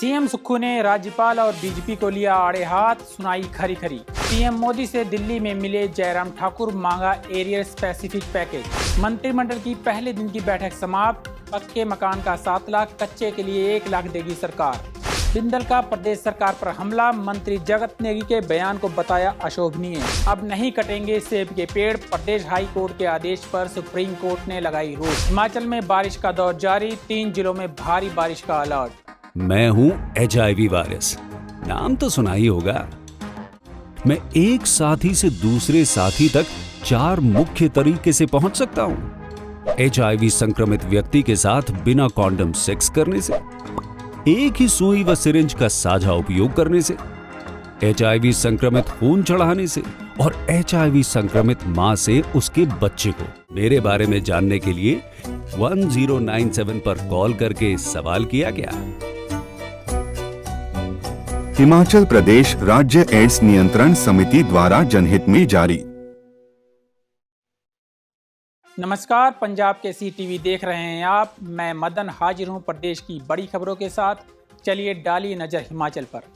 CM Sukhu ने राज्यपाल और बीजेपी को लिया आड़े हाथ, सुनाई खरी खरी। पीएम मोदी से दिल्ली में मिले जयराम ठाकुर, मांगा एरिया स्पेसिफिक पैकेज। मंत्रिमंडल की पहले दिन की बैठक समाप्त। पक्के मकान का 7 लाख, कच्चे के लिए 1 लाख देगी सरकार। बिंदल का प्रदेश सरकार पर हमला, मंत्री जगत नेगी के बयान को बताया अशोभनीय। अब नहीं कटेंगे सेब के पेड़, प्रदेश हाई कोर्ट के आदेश पर सुप्रीम कोर्ट ने लगाई रोक। हिमाचल में बारिश का दौर जारी, 3 जिलों में भारी बारिश का अलर्ट। मैं हूं HIV वायरस, नाम तो सुना ही होगा। मैं एक साथी से दूसरे साथी तक 4 मुख्य तरीके से पहुंच सकता हूं। HIV संक्रमित व्यक्ति के साथ बिना कॉन्डम सेक्स करने से, एक ही सुई व सिरिंज का साझा उपयोग करने से, HIV संक्रमित खून चढ़ाने से और HIV संक्रमित मां से उसके बच्चे को। मेरे बारे में जानने के लिए 1097 पर कॉल करके सवाल किया गया। हिमाचल प्रदेश राज्य एड्स नियंत्रण समिति द्वारा जनहित में जारी। नमस्कार, पंजाब केसरी टीवी देख रहे हैं आप। मैं मदन हाजिर हूं प्रदेश की बड़ी खबरों के साथ। चलिए डालिए नजर हिमाचल पर।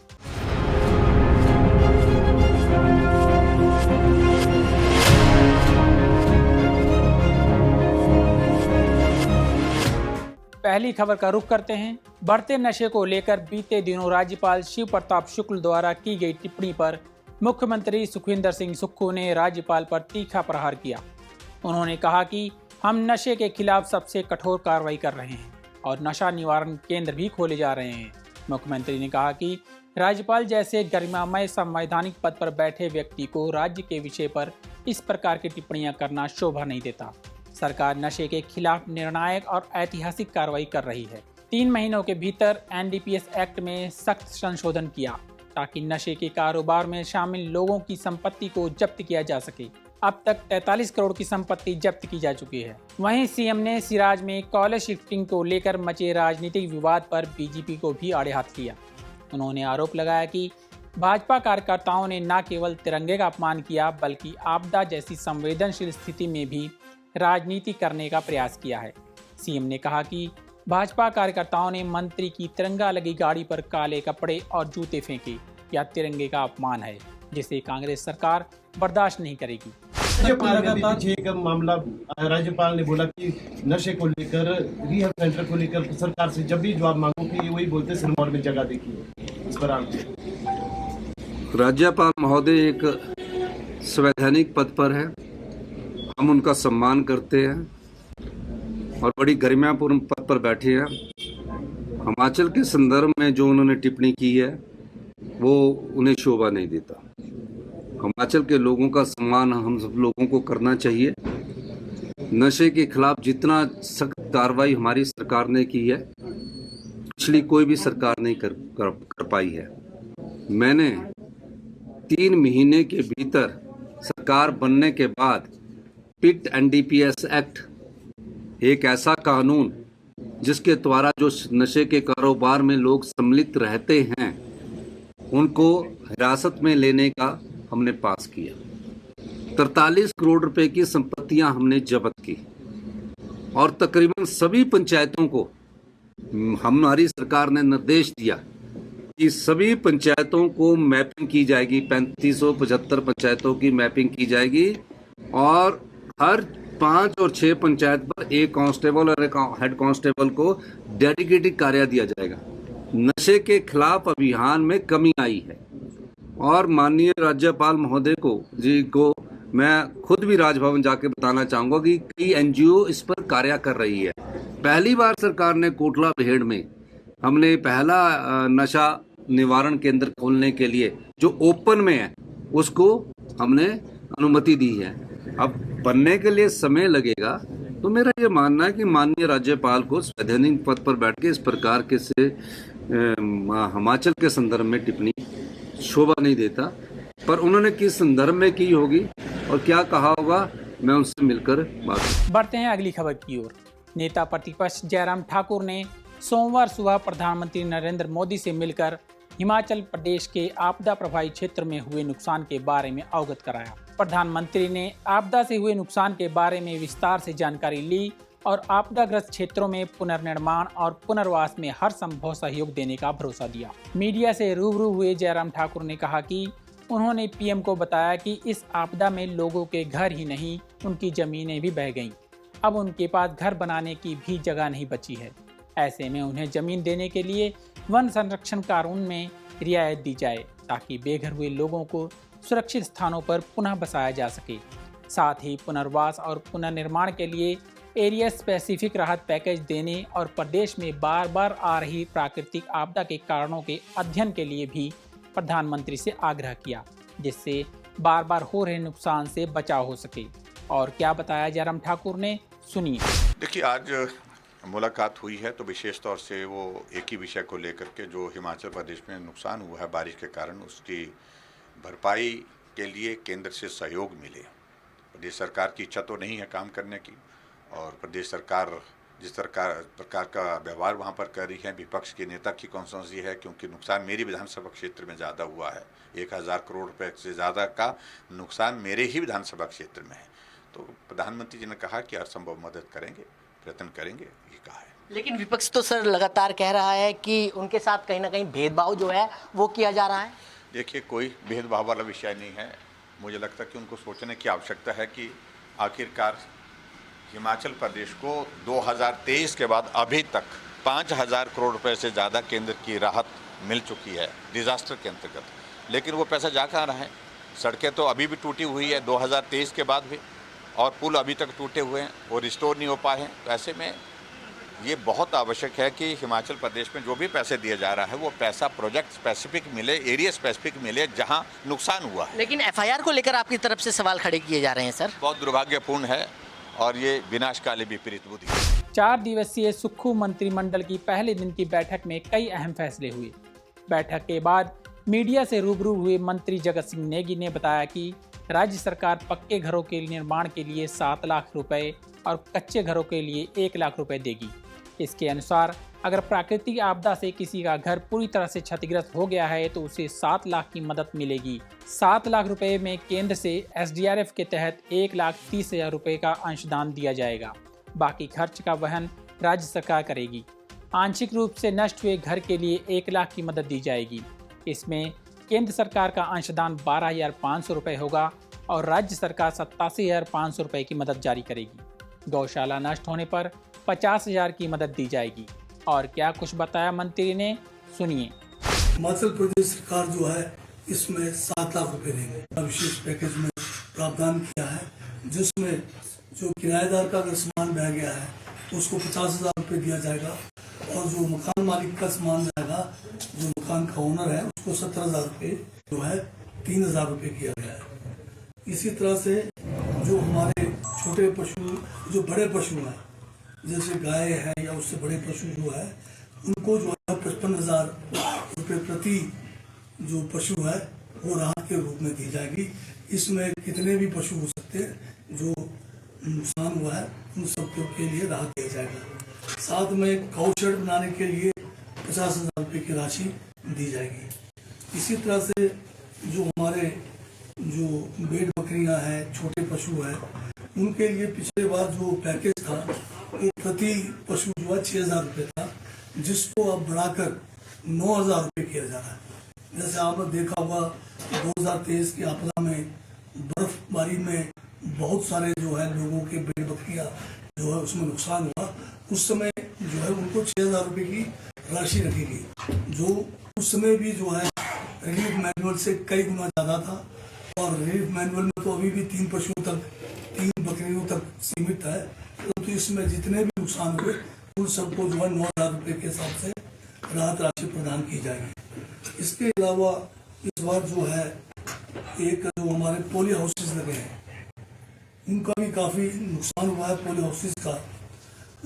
पहली खबर का रुख करते हैं। बढ़ते नशे को लेकर बीते दिनों राज्यपाल शिव प्रताप शुक्ल द्वारा की गई टिप्पणी पर मुख्यमंत्री सुखविंदर सिंह सुक्खू ने राज्यपाल पर तीखा प्रहार किया। उन्होंने कहा कि हम नशे के खिलाफ सबसे कठोर कार्रवाई कर रहे हैं और नशा निवारण केंद्र भी खोले जा रहे हैं। मुख्यमंत्री ने कहा कि राज्यपाल जैसे गरिमामय संवैधानिक पद पर बैठे व्यक्ति को राज्य के विषय पर इस प्रकार की टिप्पणियां करना शोभा नहीं देता। सरकार नशे के खिलाफ निर्णायक और ऐतिहासिक कार्रवाई कर रही है। 3 महीनों के भीतर NDPS एक्ट में सख्त संशोधन किया ताकि नशे के कारोबार में शामिल लोगों की संपत्ति को जब्त किया जा सके। अब तक 43 करोड़ की संपत्ति जब्त की जा चुकी है। वहीं सीएम ने सिराज में कॉलेज शिफ्टिंग को लेकर मचे राजनीतिक विवाद पर बीजेपी को भी आड़े हाथ लिया। उन्होंने आरोप लगाया कि भाजपा कार्यकर्ताओं ने न केवल तिरंगे का अपमान किया बल्कि आपदा जैसी संवेदनशील स्थिति में भी राजनीति करने का प्रयास किया है। सीएम ने कहा कि भाजपा कार्यकर्ताओं ने मंत्री की तिरंगा लगी गाड़ी पर काले कपड़े और जूते फेंके, या तिरंगे का अपमान है जिसे कांग्रेस सरकार बर्दाश्त नहीं करेगी। एक मामला राज्यपाल ने बोला कि नशे को लेकर, रिहब सेंटर को लेकर सरकार से जब भी जवाब मांगो कि ये वही बोलते सिरमौर में जगह देखिए। इस पर आप राज्यपाल महोदय एक संवैधानिक पद पर है, हम उनका सम्मान करते हैं और बड़ी गरिमापूर्ण पद पर बैठे हैं। हिमाचल के संदर्भ में जो उन्होंने टिप्पणी की है वो उन्हें शोभा नहीं देता। हिमाचल के लोगों का सम्मान हम सब लोगों को करना चाहिए। नशे के खिलाफ जितना सख्त कार्रवाई हमारी सरकार ने की है, पिछली कोई भी सरकार नहीं कर पाई है। मैंने 3 महीने के भीतर सरकार बनने के बाद पिट NDPS एक्ट, एक ऐसा कानून जिसके द्वारा जो नशे के कारोबार में लोग सम्मिलित रहते हैं उनको हिरासत में लेने का हमने पास किया। 43 करोड़ रुपए की संपत्तियां हमने जब्त की और तकरीबन सभी पंचायतों को हमारी सरकार ने निर्देश दिया कि सभी पंचायतों को मैपिंग की जाएगी। 3575 पंचायतों की मैपिंग की जाएगी और हर 5 और 6 पंचायत पर एक कांस्टेबल और एक हेड कांस्टेबल को डेडिकेटेड कार्य दिया जाएगा। नशे के खिलाफ अभियान में कमी आई है और माननीय राज्यपाल महोदय को मैं खुद भी राजभवन जाके बताना चाहूँगा कि कई NGO इस पर कार्य कर रही है। पहली बार सरकार ने कोटला बेहड़ में हमने पहला नशा निवारण केंद्र खोलने के लिए जो ओपन में है उसको हमने अनुमति दी है। अब बनने के लिए समय लगेगा, तो मेरा ये मानना है कि माननीय राज्यपाल को संवैधानिक पद पर बैठ के इस प्रकार के से हिमाचल के संदर्भ में टिप्पणी शोभा नहीं देता। पर उन्होंने किस संदर्भ में की होगी और क्या कहा होगा, मैं उनसे मिलकर बात। बढ़ते हैं अगली खबर की ओर। नेता प्रतिपक्ष जयराम ठाकुर ने सोमवार सुबह प्रधानमंत्री नरेंद्र मोदी से मिलकर हिमाचल प्रदेश के आपदा प्रभावित क्षेत्र में हुए नुकसान के बारे में अवगत कराया। प्रधानमंत्री ने आपदा से हुए नुकसान के बारे में विस्तार से जानकारी ली और आपदाग्रस्त क्षेत्रों में पुनर्निर्माण और पुनर्वास में हर संभव सहयोग देने का भरोसा दिया। मीडिया से रूबरू हुए जयराम ठाकुर ने कहा कि उन्होंने पीएम को बताया कि इस आपदा में लोगों के घर ही नहीं, उनकी जमीनें भी बह गईं। अब उनके पास घर बनाने की भी जगह नहीं बची है। ऐसे में उन्हें जमीन देने के लिए वन संरक्षण कानून में रियायत दी जाए ताकि बेघर हुए लोगों को सुरक्षित स्थानों पर पुनः बसाया जा सके। साथ ही पुनर्वास और पुनर्निर्माण के लिए एरिया स्पेसिफिक राहत पैकेज देने और प्रदेश में बार बार आ रही प्राकृतिक आपदा के कारणों के अध्ययन के लिए भी प्रधानमंत्री से आग्रह किया, जिससे बार बार हो रहे नुकसान से बचाव हो सके। और क्या बताया जयराम ठाकुर ने, सुनिए। देखिए, आज मुलाकात हुई है तो विशेष तौर से वो एक ही विषय को लेकर के जो हिमाचल प्रदेश में नुकसान हुआ है बारिश के कारण, उसकी भरपाई के लिए केंद्र से सहयोग मिले। प्रदेश सरकार की इच्छा तो नहीं है काम करने की, और प्रदेश सरकार जिस प्रकार का व्यवहार वहाँ पर कर रही है, विपक्ष के नेता की कौन सी है, क्योंकि नुकसान मेरी विधानसभा क्षेत्र में ज़्यादा हुआ है। 1000 करोड़ रुपए से ज़्यादा का नुकसान मेरे ही विधानसभा क्षेत्र में है। तो प्रधानमंत्री जी ने कहा कि हर संभव मदद करेंगे, प्रयत्न करेंगे, ये कहा है। लेकिन विपक्ष तो सर लगातार कह रहा है कि उनके साथ कहीं ना कहीं भेदभाव जो है वो किया जा रहा है। देखिए, कोई भेदभाव वाला विषय नहीं है। मुझे लगता है कि उनको सोचने की आवश्यकता है कि आखिरकार हिमाचल प्रदेश को 2023 के बाद अभी तक 5000 करोड़ रुपए से ज़्यादा केंद्र की राहत मिल चुकी है डिज़ास्टर के अंतर्गत, लेकिन वो पैसा जा कहाँ रहा है? सड़कें तो अभी भी टूटी हुई है 2023 के बाद भी, और पुल अभी तक टूटे हुए हैं, वो रिस्टोर नहीं हो पाए हैं। तो ऐसे में ये बहुत आवश्यक है कि हिमाचल प्रदेश में जो भी पैसे दिया जा रहा है वो पैसा प्रोजेक्ट स्पेसिफिक मिले, एरिया स्पेसिफिक मिले जहां नुकसान हुआ है। लेकिन एफआईआर को लेकर आपकी तरफ से सवाल खड़े किए जा रहे हैं सर। बहुत दुर्भाग्यपूर्ण है और ये विनाशकाली विपरीत बुद्धि है। 4 दिवसीय सुक्खू मंत्रिमंडल की पहले दिन की बैठक में कई अहम फैसले हुए। बैठक के बाद मीडिया से रूबरू हुए मंत्री जगत सिंह नेगी ने बताया कि राज्य सरकार पक्के घरों के निर्माण के लिए 7 लाख रुपए और कच्चे घरों के लिए 1 लाख रुपए देगी। इसके अनुसार अगर प्राकृतिक आपदा से किसी का घर पूरी तरह से क्षतिग्रस्त हो गया है तो उसे 7 लाख की मदद मिलेगी। 7 लाख रुपए में केंद्र से SDRF के तहत 1,30,000 रुपए का अंशदान दिया जाएगा। बाकी खर्च का वहन राज्य सरकार करेगी। आंशिक रूप से नष्ट हुए घर के लिए 1 लाख की मदद दी जाएगी। इसमें केंद्र सरकार का अंशदान 12,500 रुपये होगा और राज्य सरकार 87,500 रुपये की मदद जारी करेगी। गौशाला नष्ट होने पर 50,000 की मदद दी जाएगी। और क्या कुछ बताया मंत्री ने, सुनिए। हिमाचल प्रदेश सरकार जो है इसमें 7 लाख रुपए देंगे। विशेष पैकेज में प्रावधान किया है, जिसमें जो किराएदार का अगर सामान बह गया है तो उसको 50,000 रुपये दिया जाएगा, और जो मकान मालिक का सामान जाएगा, जो मकान का ओनर है, उसको 17,000 रुपये जो है 3,000 रुपये किया गया है। इसी तरह से जो हमारे छोटे पशु, जो बड़े पशु हैं जैसे गाय है या उससे बड़े पशु जो है, उनको जो है 55,000 रुपये प्रति जो पशु है वो राहत के रूप में दी जाएगी। इसमें कितने भी पशु हो सकते हैं जो नुकसान हुआ है उन सबके के लिए राहत दिया जाएगा। साथ में काऊ शेड बनाने के लिए 50,000 रुपये की राशि दी जाएगी। इसी तरह से जो हमारे जो भेड़ बकरियां हैं, छोटे पशु हैं, उनके लिए पिछले बार जो पैकेज था वो प्रति पशु जो है 6,000 रुपये था, जिसको अब बढ़ाकर 9,000 रुपये किया जा रहा है। जैसे आपने देखा होगा 2023 की आपदा में बर्फबारी में बहुत सारे जो है लोगों के भेड़ बकरियां जो है उसमें नुकसान हुआ। उस समय जो है उनको 6,000 रुपये की राशि रखी गई, जो उस समय भी जो है रिलीफ मैनुअल से कई गुना ज़्यादा था। और रिलीफ मैनुअल में तो अभी भी 3 पशुओं तक, 3 बकरियों तक सीमित है। तो इसमें जितने भी नुकसान हुए उन सबको जो है 9,000 रुपये के हिसाब से राहत राशि प्रदान की जाएगी। इसके अलावा इस बार जो है एक जो हमारे पोलियो हाउसेज लगे हैं, उनका भी काफ़ी नुकसान हुआ है पोलियो हाउसेज का,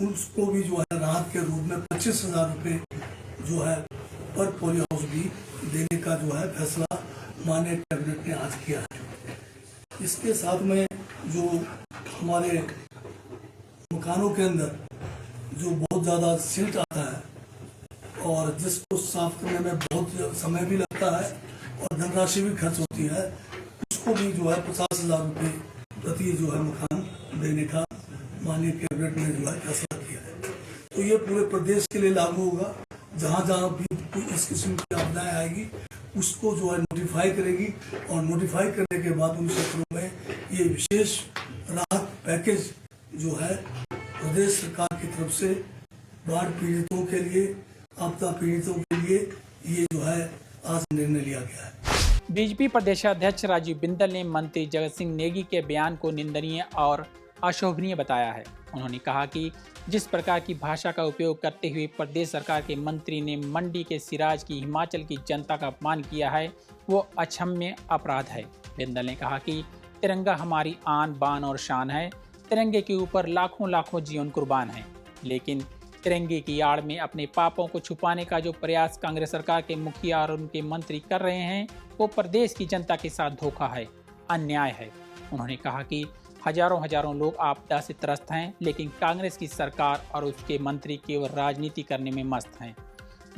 उसको भी जो है राहत के रूप में 25,000 रुपये जो है पर पोलियो हाउस भी देने का जो है फैसला माननीय कैबिनेट ने आज किया है। इसके साथ में जो हमारे मकानों के अंदर जो बहुत ज़्यादा सिल्ट आता है और जिसको साफ करने में बहुत समय भी लगता है और धनराशि भी खर्च होती है, उसको भी जो है 50,000 रुपये प्रति जो है मकान देने का माननीय कैबिनेट ने जो है फैसला किया है। तो ये पूरे प्रदेश के लिए लागू होगा। जहाँ जहाँ भी इस किस्म की आपदाएं आएगी उसको जो है नोटिफाई करेगी और नोटिफाई करने के बाद उन क्षेत्रों में ये विशेष राहत पैकेज जो है प्रदेश सरकार की तरफ से बाढ़ पीड़ितों के लिए, आपदा पीड़ितों के लिए ये जो है आज निर्णय लिया गया है। बीजेपी प्रदेशाध्यक्ष राजीव बिंदल ने मंत्री जगत सिंह नेगी के बयान को निंदनीय और अशोभनीय बताया है। उन्होंने कहा कि जिस प्रकार की भाषा का उपयोग करते हुए प्रदेश सरकार के मंत्री ने मंडी के सिराज की हिमाचल की जनता का अपमान किया है वो अक्षम्य अपराध है। बिंदल ने कहा कि तिरंगा हमारी आन बान और शान है। तिरंगे के ऊपर लाखों लाखों जीवन कुर्बान हैं, लेकिन तिरंगे की आड़ में अपने पापों को छुपाने का जो प्रयास कांग्रेस सरकार के मुखिया और उनके मंत्री कर रहे हैं वो प्रदेश की जनता के साथ धोखा है, अन्याय है। उन्होंने कहा कि हजारों लोग आपदा से त्रस्त हैं, लेकिन कांग्रेस की सरकार और उसके मंत्री केवल राजनीति करने में मस्त हैं।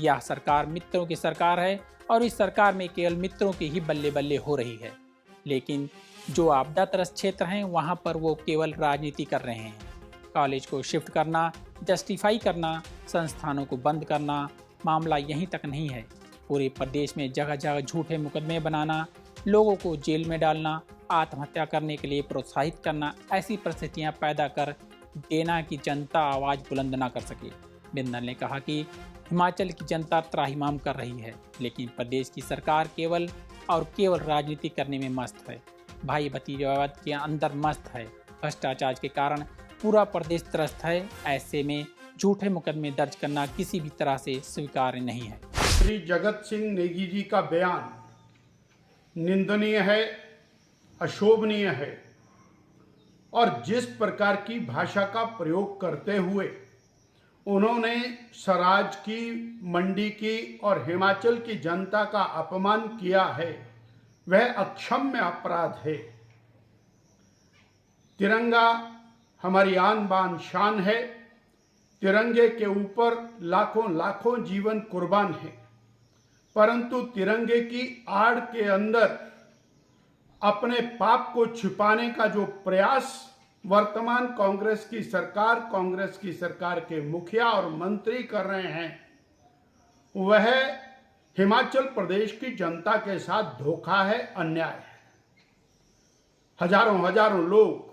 यह सरकार मित्रों की सरकार है और इस सरकार में केवल मित्रों की ही बल्ले बल्ले हो रही है, लेकिन जो आपदा त्रस्त क्षेत्र हैं वहां पर वो केवल राजनीति कर रहे हैं। कॉलेज को शिफ्ट करना, जस्टिफाई करना, संस्थानों को बंद करना, मामला यहीं तक नहीं है। पूरे प्रदेश में जगह जगह झूठे मुकदमे बनाना, लोगों को जेल में डालना, आत्महत्या करने के लिए प्रोत्साहित करना, ऐसी परिस्थितियां पैदा कर देना कि जनता आवाज़ बुलंद ना कर सके। बिंदल ने कहा कि हिमाचल की जनता त्राहिमाम कर रही है, लेकिन प्रदेश की सरकार केवल और केवल राजनीति करने में मस्त है, भाई भतीजावाद के अंदर मस्त है। भ्रष्टाचार के कारण पूरा प्रदेश त्रस्त है। ऐसे में झूठे मुकदमे दर्ज करना किसी भी तरह से स्वीकार्य नहीं है। श्री जगत सिंह नेगी जी का बयान निंदनीय है, अशोभनीय है और जिस प्रकार की भाषा का प्रयोग करते हुए उन्होंने सराज की, मंडी की और हिमाचल की जनता का अपमान किया है वह अक्षम्य अपराध है। तिरंगा हमारी आन बान शान है। तिरंगे के ऊपर लाखों जीवन कुर्बान है, परंतु तिरंगे की आड़ के अंदर अपने पाप को छिपाने का जो प्रयास वर्तमान कांग्रेस की सरकार के मुखिया और मंत्री कर रहे हैं वह हिमाचल प्रदेश की जनता के साथ धोखा है, अन्याय है। हजारों लोग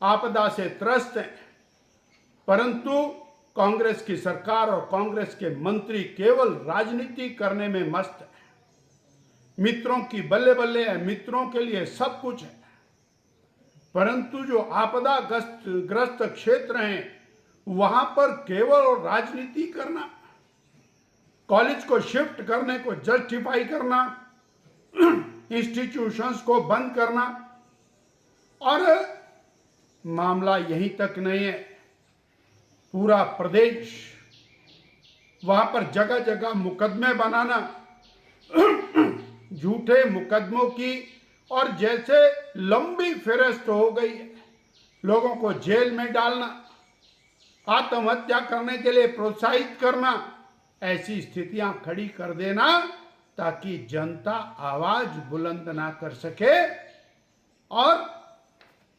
आपदा से त्रस्त हैं, परंतु कांग्रेस की सरकार और कांग्रेस के मंत्री केवल राजनीति करने में मस्त है। मित्रों की बल्ले बल्ले है, मित्रों के लिए सब कुछ है, परंतु जो आपदा ग्रस्त क्षेत्र हैं वहां पर केवल राजनीति करना, कॉलेज को शिफ्ट करने को जस्टिफाई करना, इंस्टीट्यूशंस को बंद करना, और मामला यहीं तक नहीं है, पूरा प्रदेश वहां पर जगह जगह मुकदमे बनाना, झूठे मुकदमों की और जैसे लंबी फेहरिस्त हो गई है, लोगों को जेल में डालना, आत्महत्या करने के लिए प्रोत्साहित करना, ऐसी स्थितियां खड़ी कर देना ताकि जनता आवाज बुलंद ना कर सके और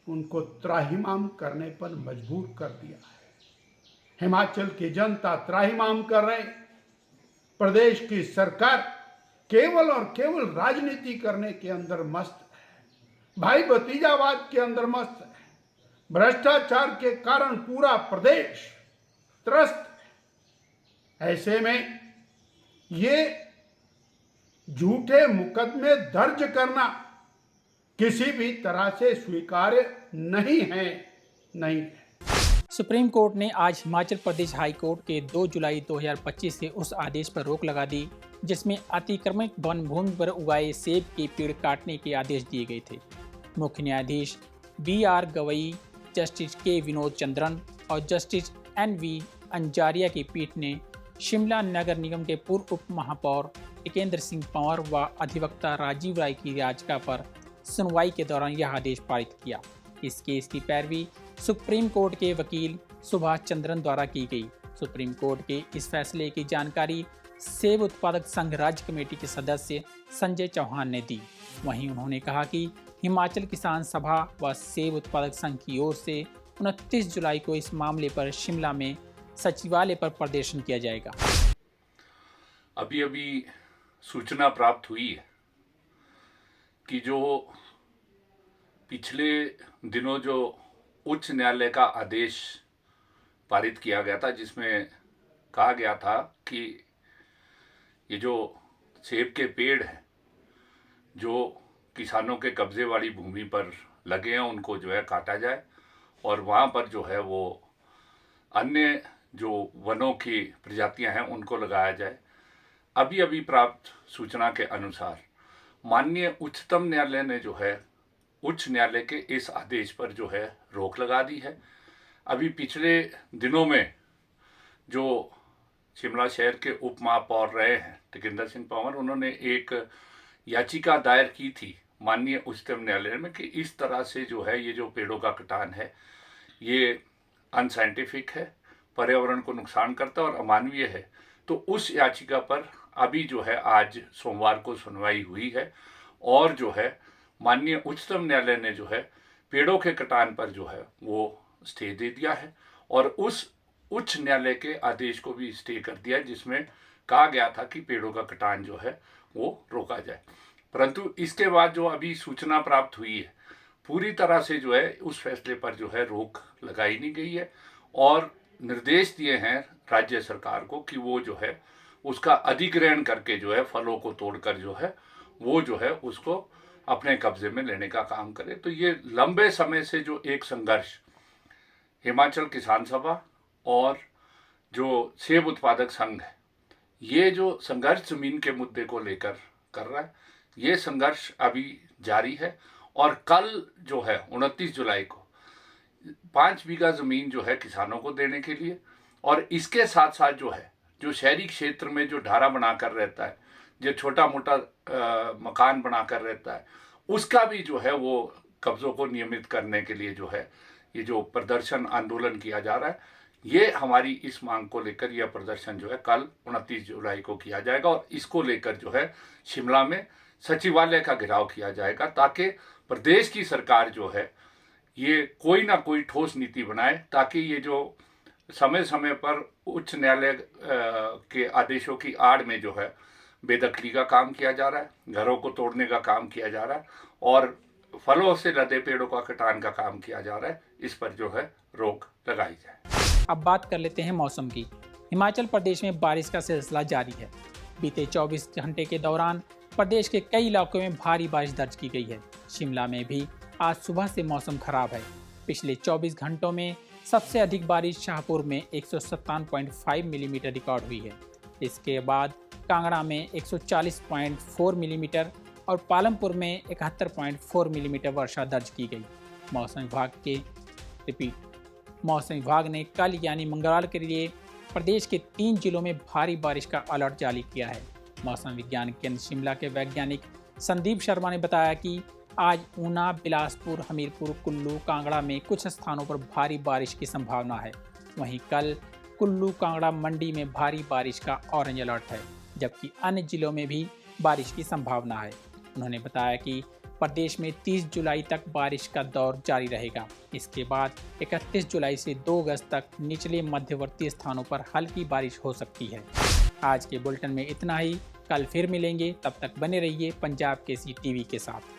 उनको त्राहिमाम करने पर मजबूर कर दिया है। हिमाचल की जनता त्राहिमाम कर रहे, प्रदेश की सरकार केवल और केवल राजनीति करने के अंदर मस्त है, भाई भतीजावाद के अंदर मस्त है, भ्रष्टाचार के कारण पूरा प्रदेश त्रस्त है। ऐसे में ये झूठे मुकदमे दर्ज करना किसी भी तरह से स्वीकार्य नहीं है। सुप्रीम कोर्ट ने आज हिमाचल प्रदेश हाई कोर्ट के 2 जुलाई 2025 से उस आदेश पर रोक लगा दी जिसमें अतिक्रमित वन भूमि पर उगाए सेब के पेड़ काटने के आदेश दिए गए थे। मुख्य न्यायाधीश BR Gavai, justice K Vinod Chandran और जस्टिस NV अंजारिया की पीठ ने शिमला नगर निगम के पूर्व उप महापौर टिकेंद्र सिंह पंवर व अधिवक्ता राजीव राय की याचिका पर सुनवाई के दौरान यह आदेश पारित किया। इस केस की पैरवी सुप्रीम कोर्ट के वकील सुभाष चंद्रन द्वारा की गई। सुप्रीम कोर्ट के इस फैसले की जानकारी सेब उत्पादक संघ राज्य कमेटी के सदस्य संजय चौहान ने दी। वहीं उन्होंने कहा कि हिमाचल किसान सभा व सेब उत्पादक संघ की ओर से 29 जुलाई को इस मामले पर शिमला में सचिवालय पर प्रदर्शन किया जाएगा। अभी अभी सूचना प्राप्त हुई है कि जो पिछले दिनों जो उच्च न्यायालय का आदेश पारित किया गया था, जिसमें कहा गया था कि ये जो सेब के पेड़ हैं जो किसानों के कब्जे वाली भूमि पर लगे हैं उनको जो है काटा जाए और वहाँ पर जो है वो अन्य जो वनों की प्रजातियां हैं उनको लगाया जाए। अभी अभी प्राप्त सूचना के अनुसार माननीय उच्चतम न्यायालय ने जो है उच्च न्यायालय के इस आदेश पर जो है रोक लगा दी है। अभी पिछले दिनों में जो शिमला शहर के उप महापौर रहे हैं टिकिंदर सिंह पंवर, उन्होंने एक याचिका दायर की थी माननीय उच्चतम न्यायालय में कि इस तरह से जो है ये जो पेड़ों का कटान है ये अनसाइंटिफिक है, पर्यावरण को नुकसान करता है और अमानवीय है। तो उस याचिका पर अभी जो है आज सोमवार को सुनवाई हुई है और जो है माननीय उच्चतम न्यायालय ने जो है पेड़ों के कटान पर जो है वो स्टे दे दिया है और उस उच्च न्यायालय के आदेश को भी स्टे कर दिया है जिसमें कहा गया था कि पेड़ों का कटान जो है वो रोका जाए। परंतु इसके बाद जो अभी सूचना प्राप्त हुई है पूरी तरह से जो है उस फैसले पर जो है रोक लगाई नहीं गई है और निर्देश दिए हैं राज्य सरकार को कि वो जो है उसका अधिग्रहण करके जो है फलों को तोड़कर जो है वो जो है उसको अपने कब्जे में लेने का काम करे। तो ये लंबे समय से जो एक संघर्ष हिमाचल किसान सभा और जो सेब उत्पादक संघ है ये जो संघर्ष जमीन के मुद्दे को लेकर कर रहा है, ये संघर्ष अभी जारी है और कल जो है 29 जुलाई को 5 बीघा जमीन जो है किसानों को देने के लिए और इसके साथ साथ जो है जो शहरी क्षेत्र में जो ढारा बनाकर रहता है, जो छोटा मोटा मकान बनाकर रहता है, उसका भी जो है वो कब्जों को नियमित करने के लिए जो है ये जो प्रदर्शन आंदोलन किया जा रहा है, ये हमारी इस मांग को लेकर यह प्रदर्शन जो है कल 29 जुलाई को किया जाएगा और इसको लेकर जो है शिमला में सचिवालय का घेराव किया जाएगा ताकि प्रदेश की सरकार जो है ये कोई ना कोई ठोस नीति बनाए ताकि ये जो समय समय पर उच्च न्यायालय के आदेशों की आड़ में जो है बेदखली का काम किया जा रहा है, घरों को तोड़ने का काम किया जा रहा है और फलों से लदे पेड़ों का कटान का काम किया जा रहा है, इस पर जो है रोक लगाई जाए। अब बात कर लेते हैं मौसम की। हिमाचल प्रदेश में बारिश का सिलसिला जारी है। बीते 24 घंटे के दौरान प्रदेश के कई इलाकों में भारी बारिश दर्ज की गई है। शिमला में भी आज सुबह से मौसम खराब है। पिछले 24 घंटों में सबसे अधिक बारिश शाहपुर में 157.5 मिलीमीटर रिकॉर्ड हुई है। इसके बाद कांगड़ा में 140.4 मिलीमीटर और पालमपुर में 71.4 मिलीमीटर वर्षा दर्ज की गई। मौसम विभाग ने कल यानी मंगलवार के लिए प्रदेश के 3 जिलों में भारी बारिश का अलर्ट जारी किया है। मौसम विज्ञान केंद्र शिमला के वैज्ञानिक संदीप शर्मा ने बताया कि आज ऊना, बिलासपुर, हमीरपुर, कुल्लू, कांगड़ा में कुछ स्थानों पर भारी बारिश की संभावना है। वहीं कल कुल्लू, कांगड़ा, मंडी में भारी बारिश का ऑरेंज अलर्ट है, जबकि अन्य जिलों में भी बारिश की संभावना है। उन्होंने बताया कि प्रदेश में 30 जुलाई तक बारिश का दौर जारी रहेगा। इसके बाद 31 जुलाई से 2 अगस्त तक निचले मध्यवर्ती स्थानों पर हल्की बारिश हो सकती है। आज के बुलेटिन में इतना ही। कल फिर मिलेंगे, तब तक बने रहिए पंजाब केसरी टीवी के साथ।